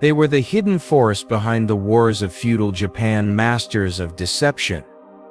They were the hidden force behind the wars of feudal Japan, masters of deception,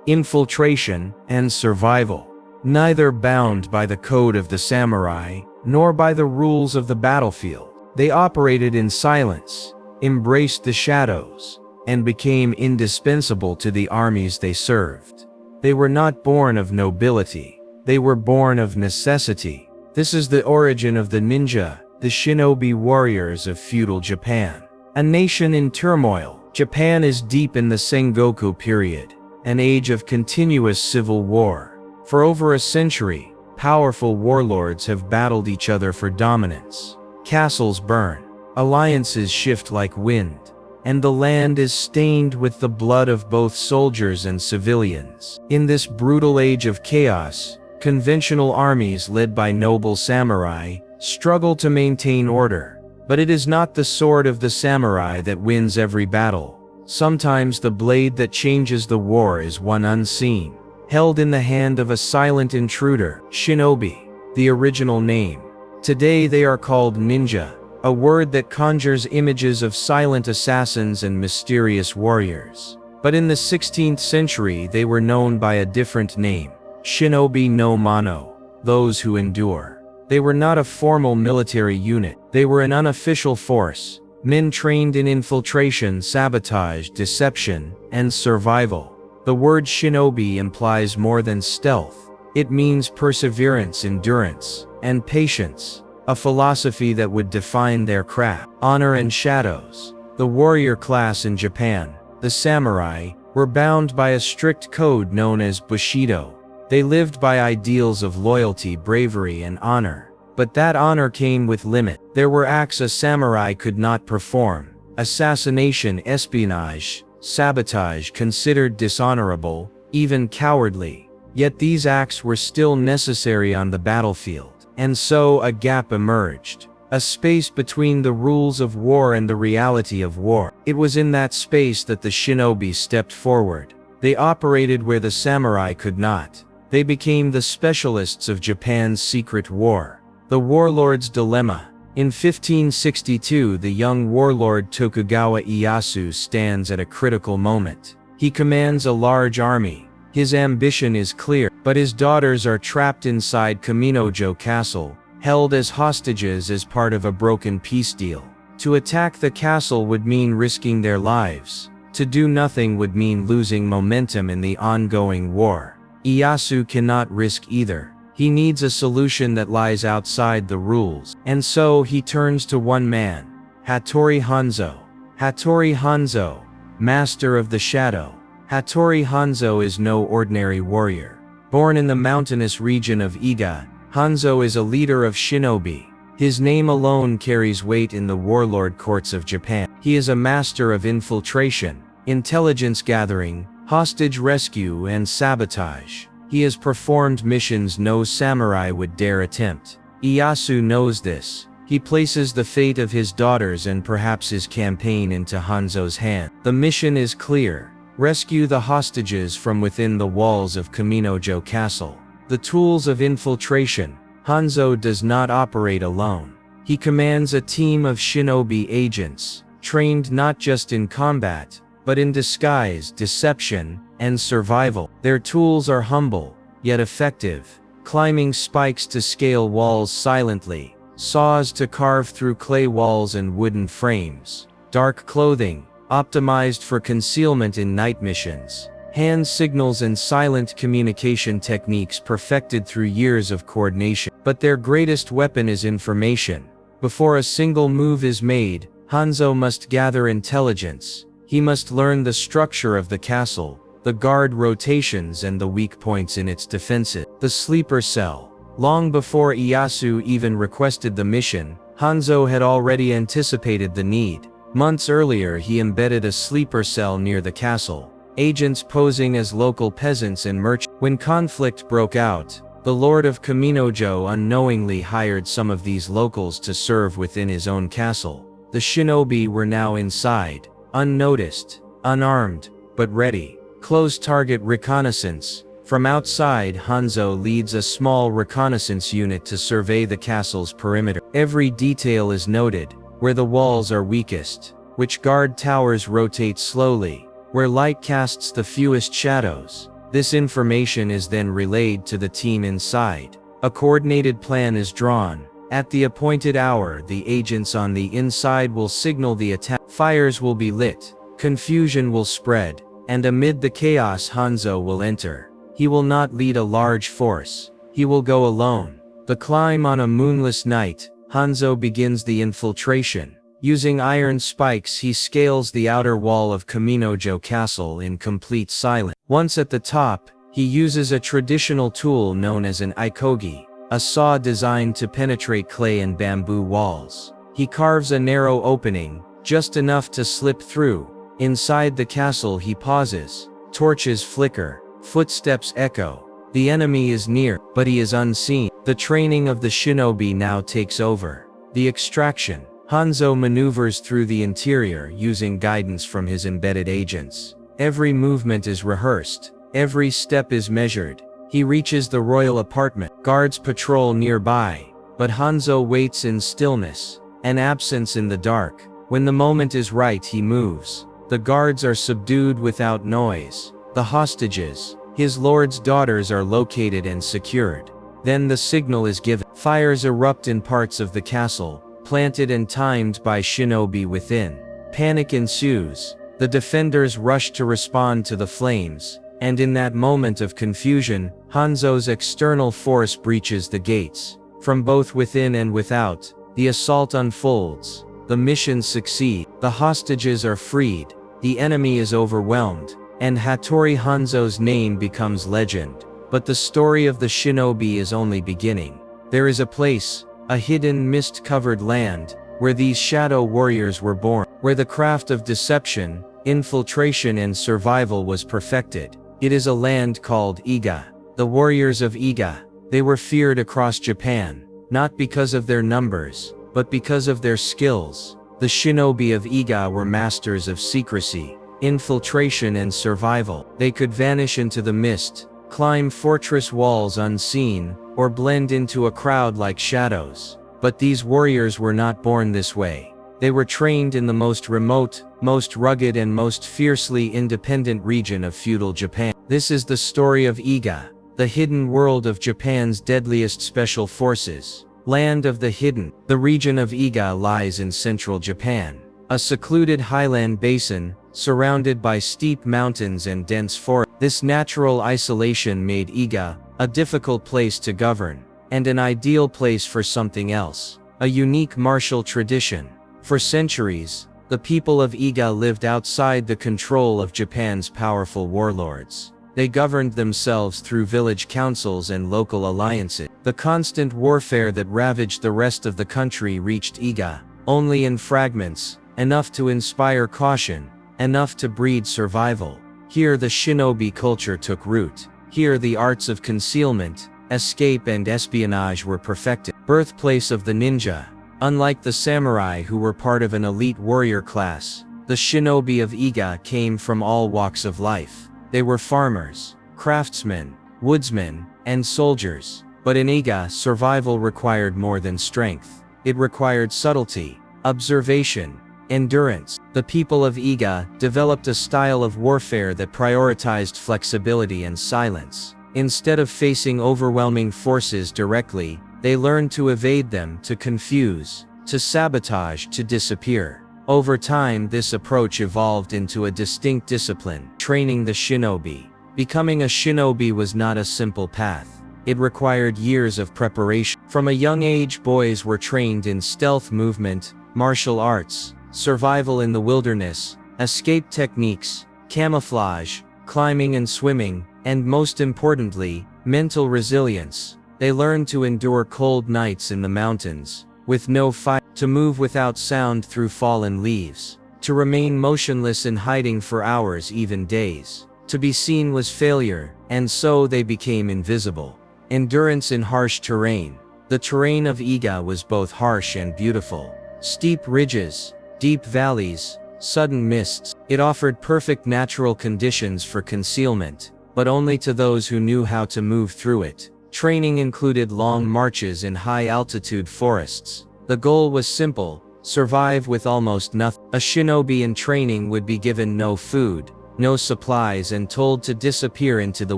infiltration, and survival. Neither bound by the code of the samurai, nor by the rules of the battlefield, they operated in silence, embraced the shadows, and became indispensable to the armies they served. They were not born of nobility, they were born of necessity. This is the origin of the ninja, the shinobi warriors of feudal Japan. A nation in turmoil, Japan is deep in the Sengoku period, an age of continuous civil war. For over a century, powerful warlords have battled each other for dominance. Castles burn, alliances shift like wind, and the land is stained with the blood of both soldiers and civilians. In this brutal age of chaos, conventional armies led by noble samurai struggle to maintain order. But it is not the sword of the samurai that wins every battle. Sometimes the blade that changes the war is one unseen, held in the hand of a silent intruder, shinobi, the original name. Today they are called ninja, a word that conjures images of silent assassins and mysterious warriors. But in the 16th century they were known by a different name, shinobi no mano, those who endure. They were not a formal military unit, they were an unofficial force, men trained in infiltration, sabotage, deception, and survival. The word shinobi implies more than stealth. It means perseverance, endurance, and patience, a philosophy that would define their craft. Honor and shadows. The warrior class in Japan, the samurai, were bound by a strict code known as bushido. They lived by ideals of loyalty, bravery, and honor. But that honor came with limit. There were acts a samurai could not perform. Assassination, espionage, sabotage considered dishonorable, even cowardly. Yet these acts were still necessary on the battlefield. And so a gap emerged. A space between the rules of war and the reality of war. It was in that space that the shinobi stepped forward. They operated where the samurai could not. They became the specialists of Japan's secret war. The warlord's dilemma. In 1562, the young warlord Tokugawa Ieyasu stands at a critical moment. He commands a large army. His ambition is clear, but his daughters are trapped inside Kaminojo Castle, held as hostages as part of a broken peace deal. To attack the castle would mean risking their lives. To do nothing would mean losing momentum in the ongoing war. Ieyasu cannot risk either. He needs a solution that lies outside the rules. And so he turns to one man, Hattori Hanzo. Hattori Hanzo, master of the shadow. Hattori Hanzo is no ordinary warrior. Born in the mountainous region of Iga, Hanzo is a leader of shinobi. His name alone carries weight in the warlord courts of Japan. He is a master of infiltration, intelligence gathering, hostage rescue, and sabotage. He has performed missions no samurai would dare attempt. Ieyasu knows this. He places the fate of his daughters and perhaps his campaign into Hanzo's hand. The mission is clear. Rescue the hostages from within the walls of Kaminojo Castle. The tools of infiltration. Hanzo does not operate alone. He commands a team of shinobi agents, trained not just in combat, but in disguise, deception, and survival. Their tools are humble, yet effective. Climbing spikes to scale walls silently, saws to carve through clay walls and wooden frames. Dark clothing, optimized for concealment in night missions. Hand signals and silent communication techniques perfected through years of coordination. But their greatest weapon is information. Before a single move is made, Hanzo must gather intelligence. He must learn the structure of the castle, the guard rotations, and the weak points in its defenses. The sleeper cell. Long before Ieyasu even requested the mission, Hanzo had already anticipated the need. Months earlier he embedded a sleeper cell near the castle, agents posing as local peasants and merchants. When conflict broke out, the Lord of Kaminojo unknowingly hired some of these locals to serve within his own castle. The shinobi were now inside, unnoticed, unarmed, but ready. Close target reconnaissance. From outside, Hanzo leads a small reconnaissance unit to survey the castle's perimeter. Every detail is noted, where the walls are weakest, which guard towers rotate slowly, where light casts the fewest shadows. This information is then relayed to the team inside. A coordinated plan is drawn. At the appointed hour, the agents on the inside will signal the attack. Fires will be lit, confusion will spread, and amid the chaos Hanzo will enter. He will not lead a large force. He will go alone. The climb on a moonless night, Hanzo begins the infiltration. Using iron spikes, he scales the outer wall of Kaminojo Castle in complete silence. Once at the top, he uses a traditional tool known as an ikogi, a saw designed to penetrate clay and bamboo walls. He carves a narrow opening, just enough to slip through. Inside the castle he pauses. Torches flicker, footsteps echo. The enemy is near, but he is unseen. The training of the shinobi now takes over. The extraction. Hanzo maneuvers through the interior using guidance from his embedded agents. Every movement is rehearsed. Every step is measured. He reaches the royal apartment. Guards patrol nearby, but Hanzo waits in stillness, an absence in the dark. When the moment is right, he moves. The guards are subdued without noise. The hostages, his lord's daughters, are located and secured. Then the signal is given. Fires erupt in parts of the castle, planted and timed by shinobi within. Panic ensues. The defenders rush to respond to the flames, and in that moment of confusion, Hanzo's external force breaches the gates. From both within and without, the assault unfolds. The mission succeeds. The hostages are freed. The enemy is overwhelmed, and Hattori Hanzo's name becomes legend. But the story of the shinobi is only beginning. There is a place, a hidden mist-covered land, where these shadow warriors were born, where the craft of deception, infiltration and survival was perfected. It is a land called Iga. The warriors of Iga, they were feared across Japan, not because of their numbers, but because of their skills. The shinobi of Iga were masters of secrecy, infiltration and survival. They could vanish into the mist, climb fortress walls unseen, or blend into a crowd like shadows. But these warriors were not born this way. They were trained in the most remote, most rugged and most fiercely independent region of feudal Japan. This is the story of Iga, the hidden world of Japan's deadliest special forces. Land of the Hidden. The region of Iga lies in central Japan, a secluded highland basin, surrounded by steep mountains and dense forests. This natural isolation made Iga a difficult place to govern, and an ideal place for something else, a unique martial tradition. For centuries, the people of Iga lived outside the control of Japan's powerful warlords. They governed themselves through village councils and local alliances. The constant warfare that ravaged the rest of the country reached Iga only in fragments, enough to inspire caution, enough to breed survival. Here the shinobi culture took root. Here the arts of concealment, escape and espionage were perfected. Birthplace of the ninja. Unlike the samurai who were part of an elite warrior class, the shinobi of Iga came from all walks of life. They were farmers, craftsmen, woodsmen, and soldiers. But in Iga, survival required more than strength. It required subtlety, observation, endurance. The people of Iga developed a style of warfare that prioritized flexibility and silence. Instead of facing overwhelming forces directly, they learned to evade them, to confuse, to sabotage, to disappear. Over time, this approach evolved into a distinct discipline, training the shinobi. Becoming a shinobi was not a simple path. It required years of preparation. From a young age, boys were trained in stealth movement, martial arts, survival in the wilderness, escape techniques, camouflage, climbing and swimming, and most importantly, mental resilience. They learned to endure cold nights in the mountains, with no fire, to move without sound through fallen leaves, to remain motionless in hiding for hours, even days. To be seen was failure, and so they became invisible. Endurance in harsh terrain. The terrain of Iga was both harsh and beautiful. Steep ridges, deep valleys, sudden mists. It offered perfect natural conditions for concealment, but only to those who knew how to move through it. Training included long marches in high-altitude forests. The goal was simple: survive with almost nothing. A shinobi in training would be given no food, no supplies, and told to disappear into the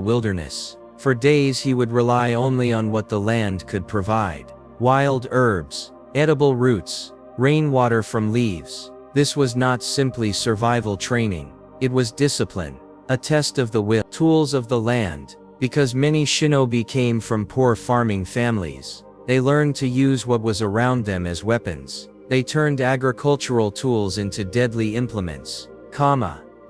wilderness. For days he would rely only on what the land could provide. Wild herbs, edible roots, rainwater from leaves. This was not simply survival training. It was discipline, a test of the will. Tools of the land. Because many shinobi came from poor farming families, they learned to use what was around them as weapons. They turned agricultural tools into deadly implements.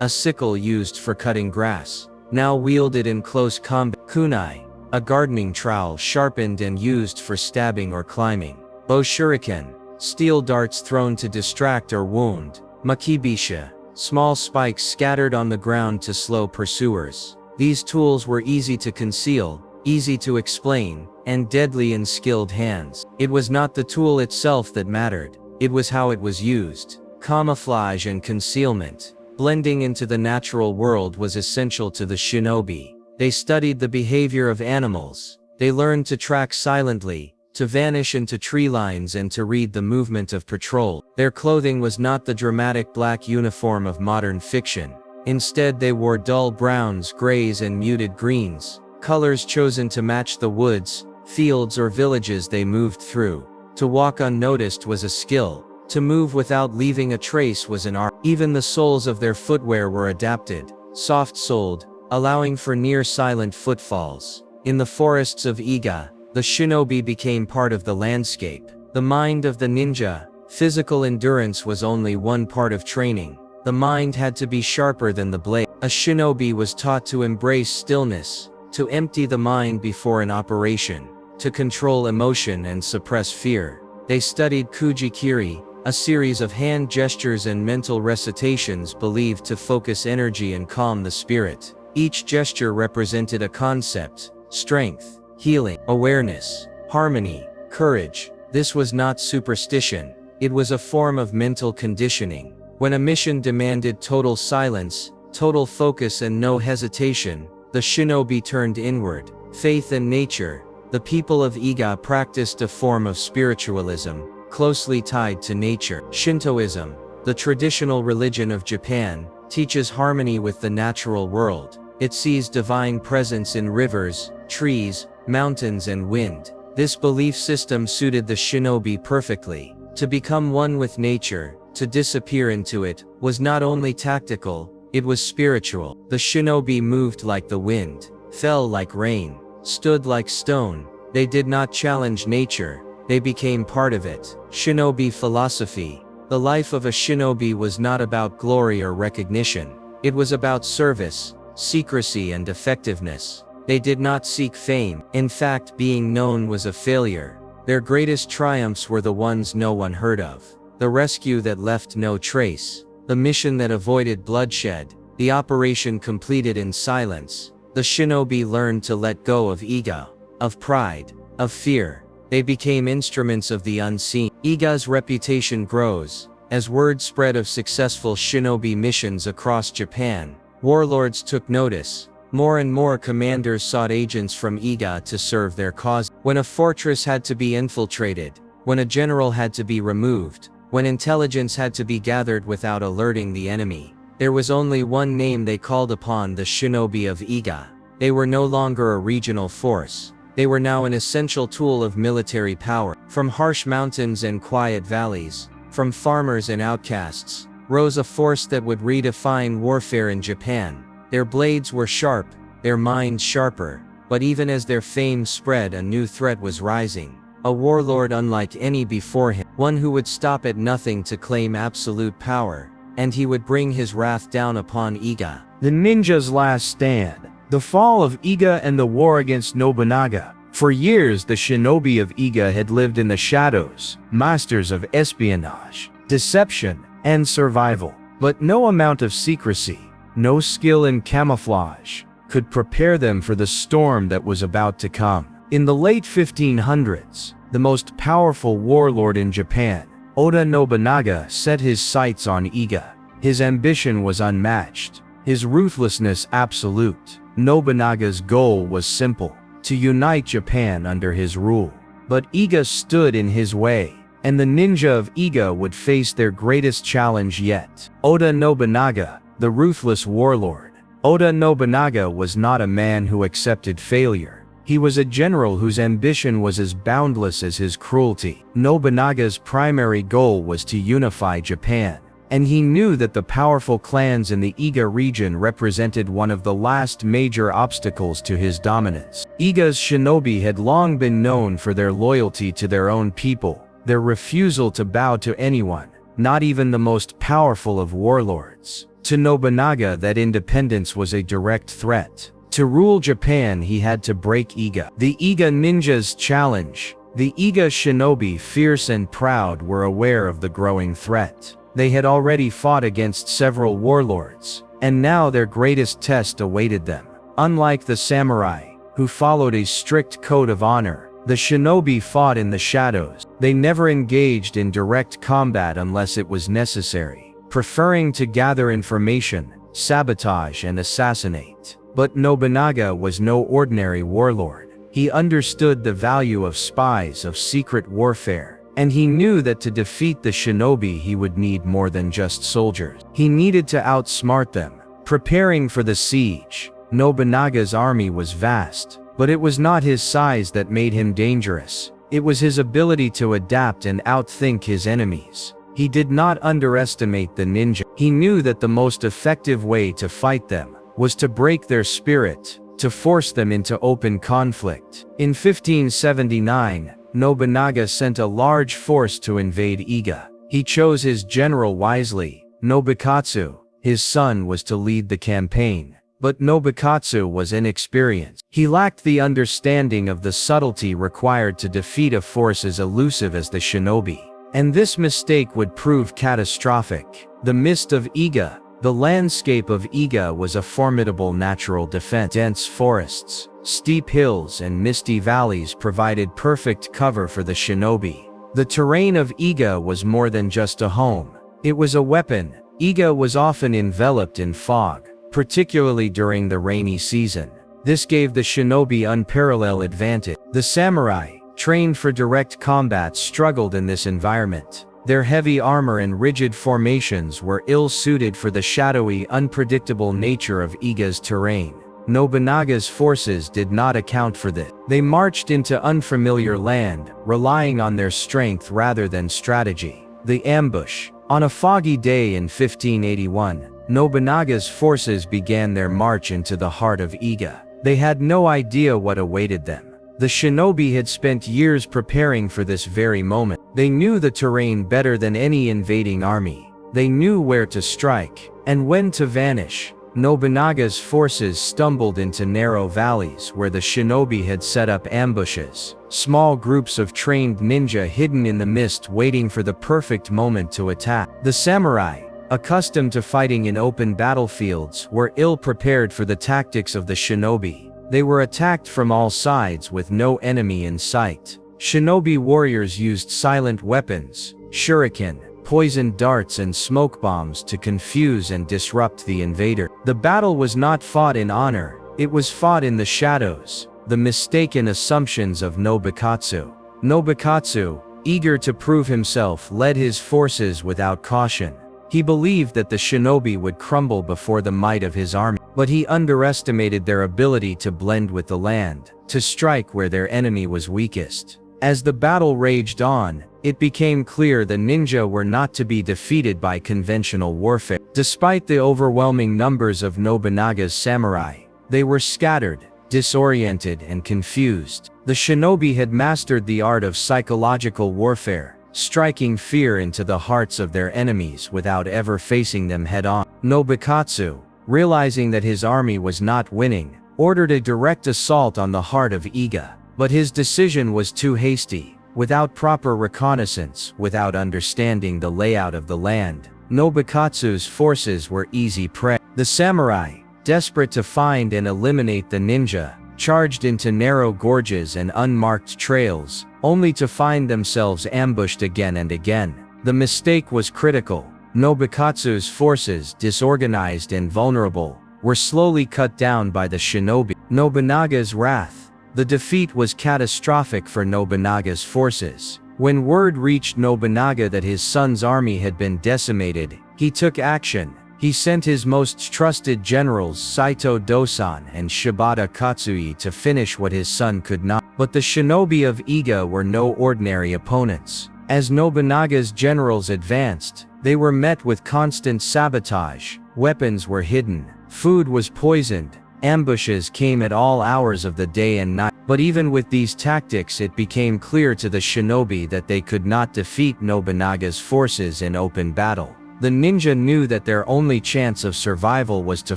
A sickle used for cutting grass, now wielded in close combat. Kunai, a gardening trowel sharpened and used for stabbing or climbing. Shuriken, steel darts thrown to distract or wound. Makibisha, small spikes scattered on the ground to slow pursuers. These tools were easy to conceal, easy to explain, and deadly in skilled hands. It was not the tool itself that mattered, it was how it was used. Camouflage and concealment. Blending into the natural world was essential to the shinobi. They studied the behavior of animals. They learned to track silently, to vanish into tree lines, and to read the movement of patrol. Their clothing was not the dramatic black uniform of modern fiction. Instead, they wore dull browns, grays, and muted greens, colors chosen to match the woods, fields, or villages they moved through. To walk unnoticed was a skill. To move without leaving a trace was an art. Even the soles of their footwear were adapted, soft-soled, allowing for near-silent footfalls. In the forests of Iga, the shinobi became part of the landscape. The mind of the ninja. Physical endurance was only one part of training. The mind had to be sharper than the blade. A shinobi was taught to embrace stillness, to empty the mind before an operation, to control emotion and suppress fear. They studied kujikiri, a series of hand gestures and mental recitations believed to focus energy and calm the spirit. Each gesture represented a concept: strength, healing, awareness, harmony, courage. This was not superstition. It was a form of mental conditioning. When a mission demanded total silence, total focus, and no hesitation, the shinobi turned inward. Faith and nature. The people of Iga practiced a form of spiritualism, closely tied to nature. Shintoism, the traditional religion of Japan, teaches harmony with the natural world. It sees divine presence in rivers, trees, mountains, and wind. This belief system suited the shinobi perfectly. To become one with nature, to disappear into it, was not only tactical, it was spiritual. The shinobi moved like the wind, fell like rain, stood like stone. They did not challenge nature, they became part of it. Shinobi philosophy. The life of a shinobi was not about glory or recognition. It was about service, secrecy, and effectiveness. They did not seek fame. In fact, being known was a failure. Their greatest triumphs were the ones no one heard of. The rescue that left no trace. The mission that avoided bloodshed. The operation completed in silence. The shinobi learned to let go of ego, of pride, of fear. They became instruments of the unseen. Iga's reputation grows. As word spread of successful shinobi missions across Japan, warlords took notice. More and more commanders sought agents from Iga to serve their cause. When a fortress had to be infiltrated, when a general had to be removed, when intelligence had to be gathered without alerting the enemy, there was only one name they called upon: the shinobi of Iga. They were no longer a regional force. They were now an essential tool of military power. From harsh mountains and quiet valleys, from farmers and outcasts, rose a force that would redefine warfare in Japan. Their blades were sharp, their minds sharper, but even as their fame spread, a new threat was rising. A warlord unlike any before him, one who would stop at nothing to claim absolute power, and he would bring his wrath down upon Iga. The Ninja's Last Stand. The fall of Iga and the war against Nobunaga. For years, the shinobi of Iga had lived in the shadows, masters of espionage, deception, and survival. But no amount of secrecy, no skill in camouflage, could prepare them for the storm that was about to come. In the late 1500s, the most powerful warlord in Japan, Oda Nobunaga, set his sights on Iga. His ambition was unmatched, his ruthlessness absolute. Nobunaga's goal was simple: to unite Japan under his rule. But Iga stood in his way. and the ninja of Iga would face their greatest challenge yet. Oda Nobunaga, the ruthless warlord. Oda Nobunaga was not a man who accepted failure. He was a general whose ambition was as boundless as his cruelty. Nobunaga's primary goal was to unify Japan, and he knew that the powerful clans in the Iga region represented one of the last major obstacles to his dominance. Iga's shinobi had long been known for their loyalty to their own people, their refusal to bow to anyone, not even the most powerful of warlords. To Nobunaga, that independence was a direct threat. To rule Japan, he had to break Iga. The Iga ninjas' challenge. The Iga shinobi, fierce and proud, were aware of the growing threat. They had already fought against several warlords, and now their greatest test awaited them. Unlike the samurai, who followed a strict code of honor, the shinobi fought in the shadows. They never engaged in direct combat unless it was necessary, preferring to gather information, sabotage, and assassinate. But Nobunaga was no ordinary warlord. He understood the value of spies, of secret warfare, and he knew that to defeat the shinobi he would need more than just soldiers. He needed to outsmart them. Preparing for the siege, Nobunaga's army was vast, but it was not his size that made him dangerous. It was his ability to adapt and outthink his enemies. He did not underestimate the ninja. He knew that the most effective way to fight them was to break their spirit, to force them into open conflict. In 1579, Nobunaga sent a large force to invade Iga. He chose his general wisely. Nobukatsu, his son, was to lead the campaign. But Nobukatsu was inexperienced. He lacked the understanding of the subtlety required to defeat a force as elusive as the shinobi. And this mistake would prove catastrophic. The mist of Iga. The landscape of Iga was a formidable natural defense. Dense forests, steep hills, and misty valleys provided perfect cover for the shinobi. The terrain of Iga was more than just a home. It was a weapon. Iga was often enveloped in fog, particularly during the rainy season. This gave the shinobi unparalleled advantage. The samurai, trained for direct combat, struggled in this environment. Their heavy armor and rigid formations were ill-suited for the shadowy, unpredictable nature of Iga's terrain. Nobunaga's forces did not account for this. They marched into unfamiliar land, relying on their strength rather than strategy. The ambush. On a foggy day in 1581, Nobunaga's forces began their march into the heart of Iga. They had no idea what awaited them. The shinobi had spent years preparing for this very moment. They knew the terrain better than any invading army. They knew where to strike, and when to vanish. Nobunaga's forces stumbled into narrow valleys where the shinobi had set up ambushes. Small groups of trained ninja hidden in the mist waiting for the perfect moment to attack. The samurai, accustomed to fighting in open battlefields, were ill-prepared for the tactics of the shinobi. They were attacked from all sides with no enemy in sight. Shinobi warriors used silent weapons, shuriken, poisoned darts, and smoke bombs to confuse and disrupt the invader. The battle was not fought in honor, it was fought in the shadows. The mistaken assumptions of Nobukatsu. Nobukatsu, eager to prove himself, led his forces without caution. He believed that the shinobi would crumble before the might of his army, but he underestimated their ability to blend with the land, to strike where their enemy was weakest. As the battle raged on, it became clear the ninja were not to be defeated by conventional warfare. Despite the overwhelming numbers of Nobunaga's samurai, they were scattered, disoriented, and confused. The shinobi had mastered the art of psychological warfare, striking fear into the hearts of their enemies without ever facing them head-on. Nobukatsu, realizing that his army was not winning, ordered a direct assault on the heart of Iga. But his decision was too hasty. Without proper reconnaissance, without understanding the layout of the land, Nobukatsu's forces were easy prey. The samurai, desperate to find and eliminate the ninja, charged into narrow gorges and unmarked trails, only to find themselves ambushed again and again. The mistake was critical. Nobukatsu's forces, disorganized and vulnerable, were slowly cut down by the shinobi. Nobunaga's wrath. The defeat was catastrophic for Nobunaga's forces. When word reached Nobunaga that his son's army had been decimated, he took action. He sent his most trusted generals Saito Dosan and Shibata Katsui to finish what his son could not. But the shinobi of Iga were no ordinary opponents. As Nobunaga's generals advanced, they were met with constant sabotage. Weapons were hidden, food was poisoned, ambushes came at all hours of the day and night. But even with these tactics, it became clear to the shinobi that they could not defeat Nobunaga's forces in open battle. The ninja knew that their only chance of survival was to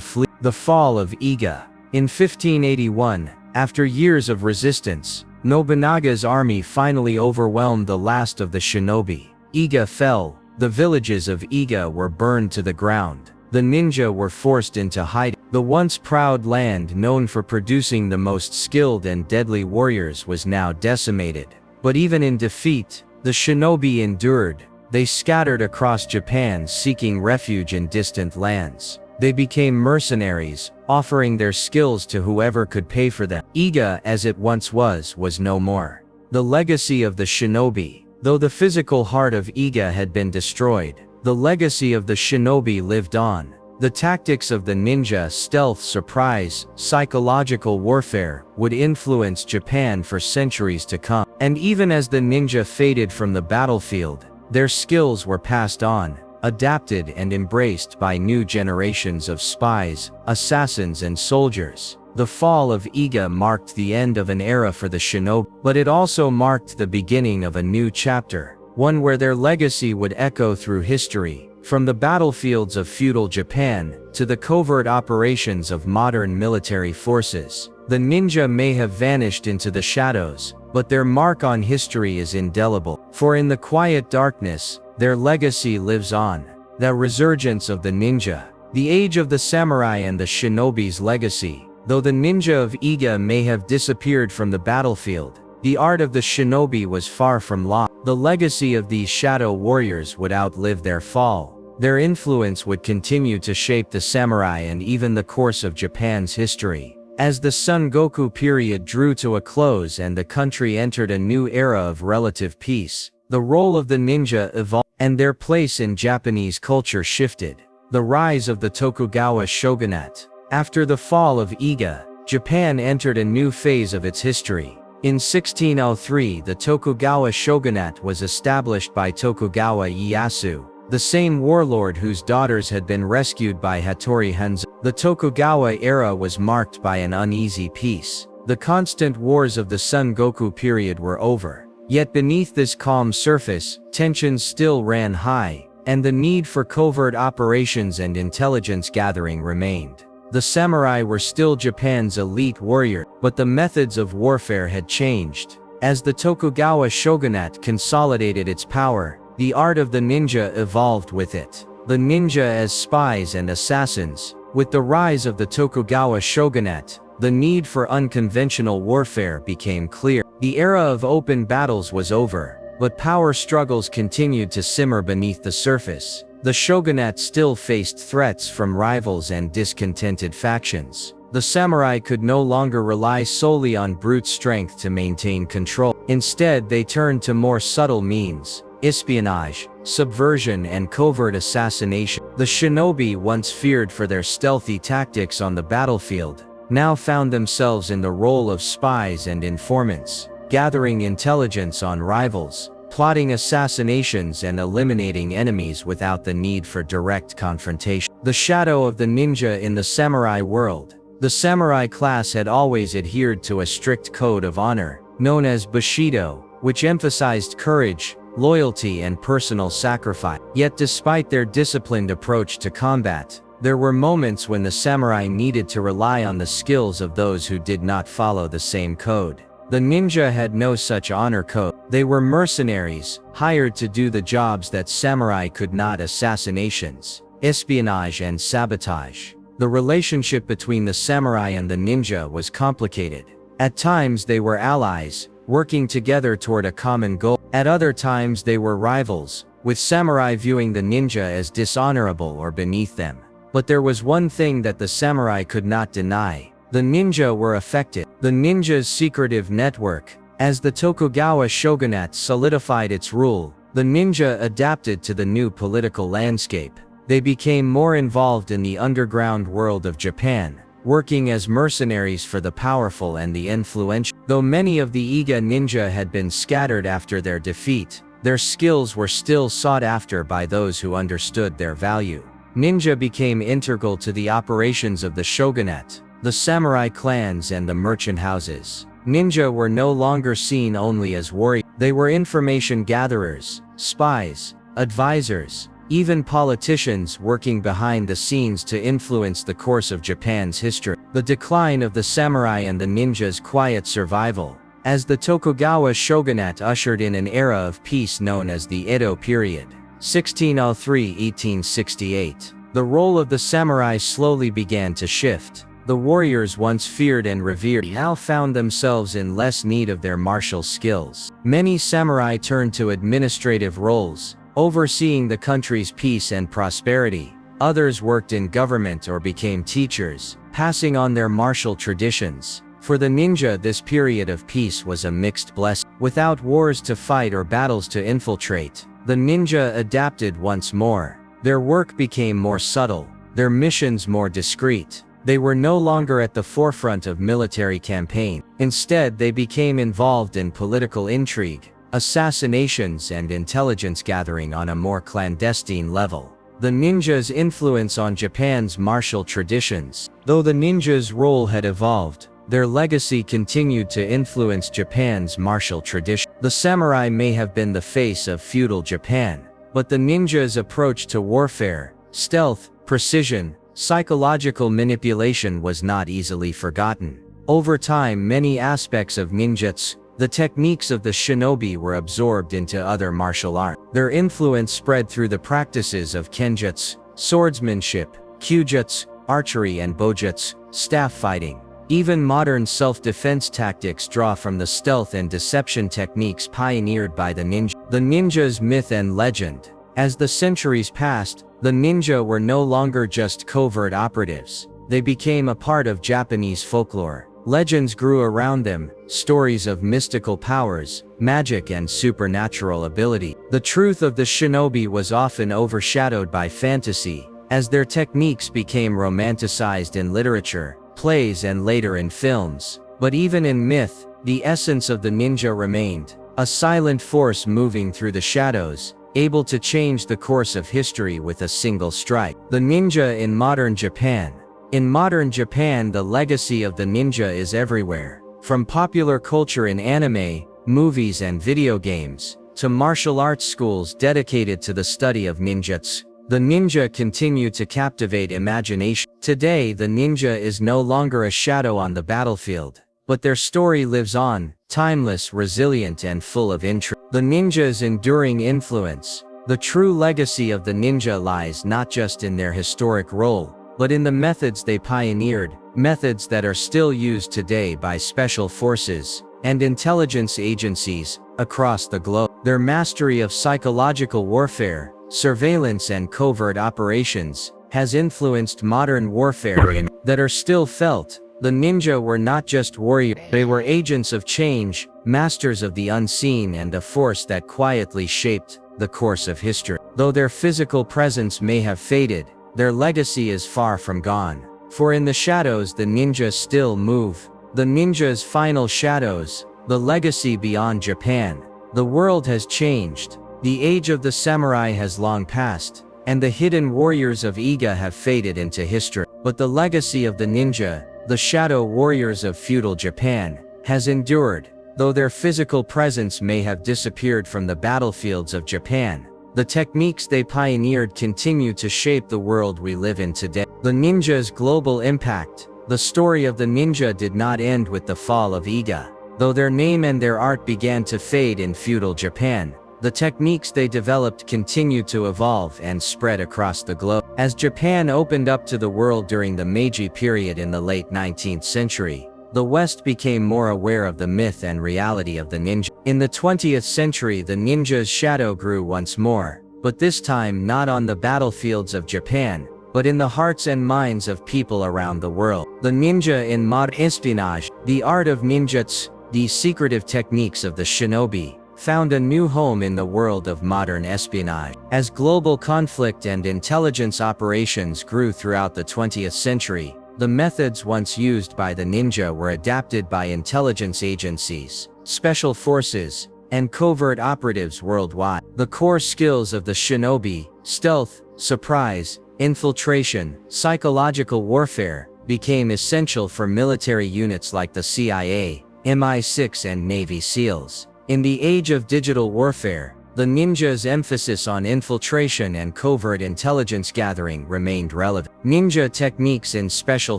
flee. The fall of Iga. In 1581, after years of resistance, Nobunaga's army finally overwhelmed the last of the shinobi. Iga fell. The villages of Iga were burned to the ground. The ninja were forced into hiding. The once proud land known for producing the most skilled and deadly warriors was now decimated. But even in defeat, the shinobi endured. They scattered across Japan seeking refuge in distant lands. They became mercenaries, offering their skills to whoever could pay for them. Iga, as it once was no more. The legacy of the shinobi. Though the physical heart of Iga had been destroyed, the legacy of the shinobi lived on. The tactics of the ninja, stealth, surprise, psychological warfare, would influence Japan for centuries to come. And even as the ninja faded from the battlefield, their skills were passed on, adapted and embraced by new generations of spies, assassins and soldiers. The fall of Iga marked the end of an era for the shinobi, but it also marked the beginning of a new chapter, one where their legacy would echo through history, from the battlefields of feudal Japan to the covert operations of modern military forces. The ninja may have vanished into the shadows, but their mark on history is indelible. For in the quiet darkness, their legacy lives on. The resurgence of the ninja, the age of the samurai and the shinobi's legacy. Though the ninja of Iga may have disappeared from the battlefield, the art of the shinobi was far from lost. The legacy of these shadow warriors would outlive their fall. Their influence would continue to shape the samurai and even the course of Japan's history. As the Sengoku period drew to a close and the country entered a new era of relative peace, the role of the ninja evolved, and their place in Japanese culture shifted. The rise of the Tokugawa shogunate. After the fall of Iga, Japan entered a new phase of its history. In 1603, the Tokugawa shogunate was established by Tokugawa Ieyasu, the same warlord whose daughters had been rescued by Hattori Hanzo. The Tokugawa era was marked by an uneasy peace. The constant wars of the Sengoku period were over. Yet beneath this calm surface, tensions still ran high, and the need for covert operations and intelligence gathering remained. The samurai were still Japan's elite warrior, but the methods of warfare had changed. As the Tokugawa shogunate consolidated its power, the art of the ninja evolved with it. The ninja as spies and assassins. With the rise of the Tokugawa shogunate, the need for unconventional warfare became clear. The era of open battles was over, but power struggles continued to simmer beneath the surface. The shogunate still faced threats from rivals and discontented factions. The samurai could no longer rely solely on brute strength to maintain control. Instead, they turned to more subtle means: espionage, subversion and covert assassination. The shinobi, once feared for their stealthy tactics on the battlefield, now found themselves in the role of spies and informants, gathering intelligence on rivals, plotting assassinations and eliminating enemies without the need for direct confrontation. The shadow of the ninja in the samurai world. The samurai class had always adhered to a strict code of honor, known as Bushido, which emphasized courage, loyalty and personal sacrifice. Yet despite their disciplined approach to combat, there were moments when the samurai needed to rely on the skills of those who did not follow the same code. The ninja had no such honor code. They were mercenaries, hired to do the jobs that samurai could not: assassinations, espionage and sabotage. The relationship between the samurai and the ninja was complicated. At times they were allies, working together toward a common goal. At other times they were rivals, with samurai viewing the ninja as dishonorable or beneath them. But there was one thing that the samurai could not deny: the ninja were effective. The ninja's secretive network, As the Tokugawa shogunate solidified its rule, the ninja adapted to the new political landscape. They became more involved in the underground world of Japan, working as mercenaries for the powerful and the influential. Though many of the Iga ninja had been scattered after their defeat, their skills were still sought after by those who understood their value. Ninja became integral to the operations of the shogunate, the samurai clans and the merchant houses. Ninja were no longer seen only as warriors. They were information gatherers, spies, advisors, even politicians working behind the scenes to influence the course of Japan's history. The decline of the samurai and the ninja's quiet survival, as the Tokugawa shogunate ushered in an era of peace known as the Edo period, 1603–1868. The role of the samurai slowly began to shift. The warriors once feared and revered now found themselves in less need of their martial skills. Many samurai turned to administrative roles, overseeing the country's peace and prosperity. Others worked in government or became teachers, passing on their martial traditions. For the ninja, this period of peace was a mixed blessing. Without wars to fight or battles to infiltrate, the ninja adapted once more. Their work became more subtle, their missions more discreet. They were no longer at the forefront of military campaign. Instead, they became involved in political intrigue, assassinations and intelligence gathering on a more clandestine level. The ninja's influence on Japan's martial traditions. Though the ninja's role had evolved, their legacy continued to influence Japan's martial tradition. The samurai may have been the face of feudal Japan, but the ninja's approach to warfare, stealth, precision, psychological manipulation was not easily forgotten. Over time, many aspects of ninjutsu, the techniques of the shinobi, were absorbed into other martial arts. Their influence spread through the practices of kenjutsu, swordsmanship, kyujutsu, archery and bojutsu, staff fighting. Even modern self-defense tactics draw from the stealth and deception techniques pioneered by the ninja. The ninja's myth and legend. As the centuries passed, the ninja were no longer just covert operatives. They became a part of Japanese folklore. Legends grew around them, stories of mystical powers, magic and supernatural ability. The truth of the shinobi was often overshadowed by fantasy, as their techniques became romanticized in literature, plays and later in films. But even in myth, the essence of the ninja remained, a silent force moving through the shadows, able to change the course of history with a single strike. The ninja in modern Japan. In modern Japan, the legacy of the ninja is everywhere. From popular culture in anime, movies and video games, to martial arts schools dedicated to the study of ninjutsu, the ninja continue to captivate imagination. Today, the ninja is no longer a shadow on the battlefield, but their story lives on, timeless, resilient and full of intrigue. The ninja's enduring influence. The true legacy of the ninja lies not just in their historic role, but in the methods they pioneered, methods that are still used today by special forces and intelligence agencies across the globe. Their mastery of psychological warfare, surveillance and covert operations has influenced modern warfare that are still felt. The ninja were not just warriors, they were agents of change, masters of the unseen and a force that quietly shaped the course of history. Though their physical presence may have faded, their legacy is far from gone. For in the shadows the ninjas still move. The ninja's final shadows, the legacy beyond Japan. The world has changed. The age of the samurai has long passed, and the hidden warriors of Iga have faded into history. But the legacy of the ninja, the shadow warriors of feudal Japan, has endured. Though their physical presence may have disappeared from the battlefields of Japan, the techniques they pioneered continue to shape the world we live in today. The ninja's global impact. The story of the ninja did not end with the fall of Iga. Though their name and their art began to fade in feudal Japan, the techniques they developed continued to evolve and spread across the globe. As Japan opened up to the world during the Meiji period in the late 19th century, the West became more aware of the myth and reality of the ninja. In the 20th century, the ninja's shadow grew once more, but this time not on the battlefields of Japan, but in the hearts and minds of people around the world. The ninja in modern espionage. The art of ninjutsu, these secretive techniques of the shinobi found a new home in the world of modern espionage. As global conflict and intelligence operations grew throughout the 20th century, the methods once used by the ninja were adapted by intelligence agencies, special forces, and covert operatives worldwide. The core skills of the shinobi, stealth, surprise, infiltration, psychological warfare, became essential for military units like the CIA, MI6 and Navy SEALs. In the age of digital warfare, the ninja's emphasis on infiltration and covert intelligence gathering remained relevant. Ninja techniques in special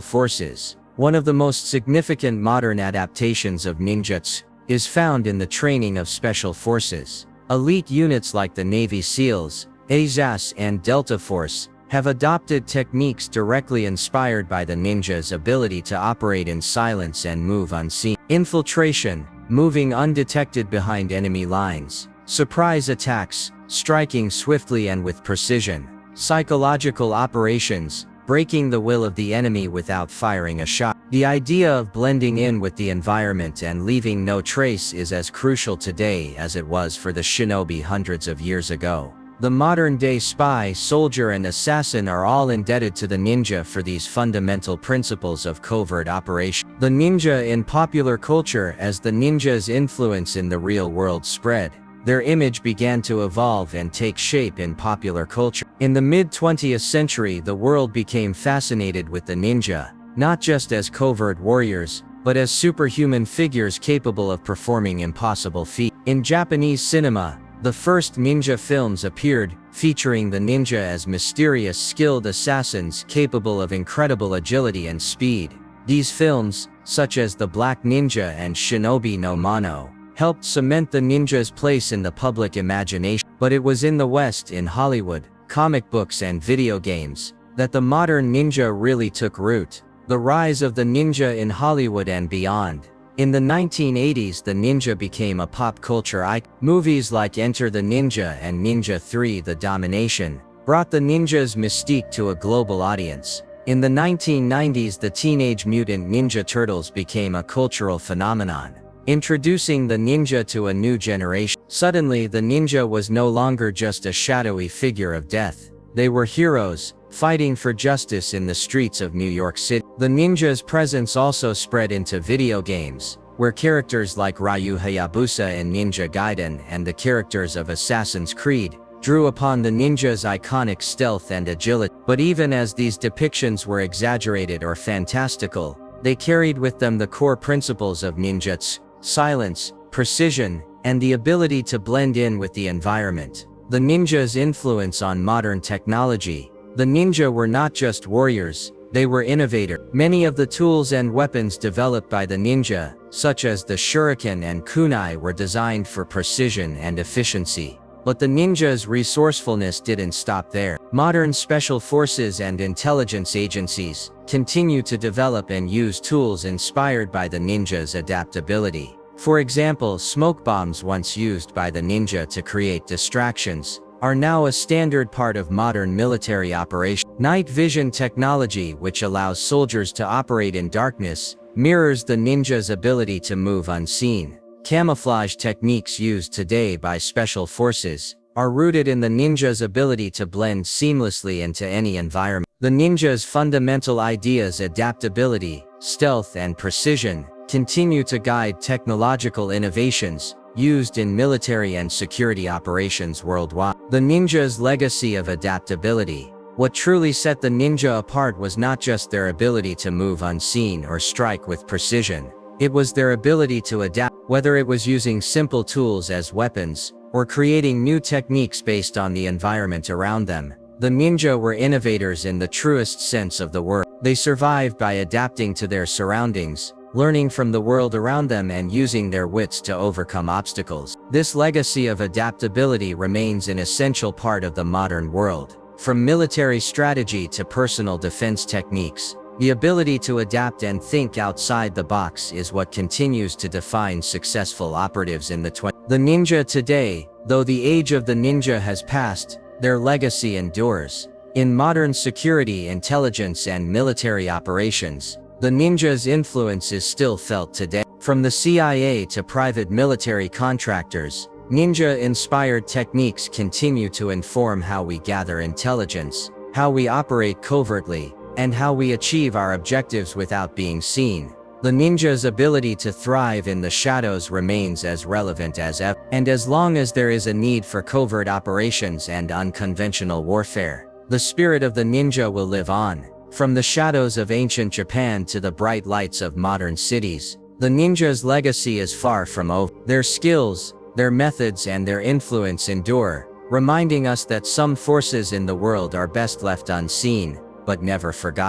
forces. One of the most significant modern adaptations of ninjutsu is found in the training of special forces. Elite units like the Navy SEALs, ASAS and Delta Force have adopted techniques directly inspired by the ninja's ability to operate in silence and move unseen. Infiltration, moving undetected behind enemy lines. Surprise attacks, striking swiftly and with precision. Psychological operations, breaking the will of the enemy without firing a shot. The idea of blending in with the environment and leaving no trace is as crucial today as it was for the shinobi hundreds of years ago. The modern-day spy, soldier and assassin are all indebted to the ninja for these fundamental principles of covert operation. The ninja in popular culture. As the ninja's influence in the real world spread, their image began to evolve and take shape in popular culture. In the mid-20th century, the world became fascinated with the ninja, not just as covert warriors, but as superhuman figures capable of performing impossible feats. In Japanese cinema, the first ninja films appeared, featuring the ninja as mysterious, skilled assassins capable of incredible agility and speed. These films, such as The Black Ninja and Shinobi no Mano, helped cement the ninja's place in the public imagination. But it was in the West, in Hollywood, comic books and video games, that the modern ninja really took root. The rise of the ninja in Hollywood and beyond. In the 1980s, the ninja became a pop culture icon. Movies like Enter the Ninja and Ninja 3: The Domination brought the ninja's mystique to a global audience. In the 1990s, the Teenage Mutant Ninja Turtles became a cultural phenomenon, introducing the ninja to a new generation. Suddenly, the ninja was no longer just a shadowy figure of death. They were heroes, fighting for justice in the streets of New York City. The ninja's presence also spread into video games, where characters like Ryu Hayabusa in Ninja Gaiden and the characters of Assassin's Creed drew upon the ninja's iconic stealth and agility. But even as these depictions were exaggerated or fantastical, they carried with them the core principles of ninjutsu: silence, precision, and the ability to blend in with the environment. The ninja's influence on modern technology. The ninja were not just warriors, they were innovators. Many of the tools and weapons developed by the ninja, such as the shuriken and kunai, were designed for precision and efficiency. But the ninja's resourcefulness didn't stop there. Modern special forces and intelligence agencies continue to develop and use tools inspired by the ninja's adaptability. For example, smoke bombs, once used by the ninja to create distractions, are now a standard part of modern military operations. Night vision technology, which allows soldiers to operate in darkness, mirrors the ninja's ability to move unseen. Camouflage techniques used today by special forces are rooted in the ninja's ability to blend seamlessly into any environment. The ninja's fundamental ideas, adaptability, stealth, and precision, continue to guide technological innovations used in military and security operations worldwide. The ninja's legacy of adaptability. What truly set the ninja apart was not just their ability to move unseen or strike with precision. It was their ability to adapt, whether it was using simple tools as weapons, or creating new techniques based on the environment around them. The ninja were innovators in the truest sense of the word. They survived by adapting to their surroundings, learning from the world around them and using their wits to overcome obstacles. This legacy of adaptability remains an essential part of the modern world. From military strategy to personal defense techniques, the ability to adapt and think outside the box is what continues to define successful operatives in the 20th. The ninja today, though the age of the ninja has passed, their legacy endures. In modern security, intelligence, and military operations, the ninja's influence is still felt today. From the CIA to private military contractors, ninja-inspired techniques continue to inform how we gather intelligence, how we operate covertly, and how we achieve our objectives without being seen. The ninja's ability to thrive in the shadows remains as relevant as ever, and as long as there is a need for covert operations and unconventional warfare, the spirit of the ninja will live on. From the shadows of ancient Japan to the bright lights of modern cities, the ninja's legacy is far from over. Their skills, their methods, and their influence endure, reminding us that some forces in the world are best left unseen, but never forgotten.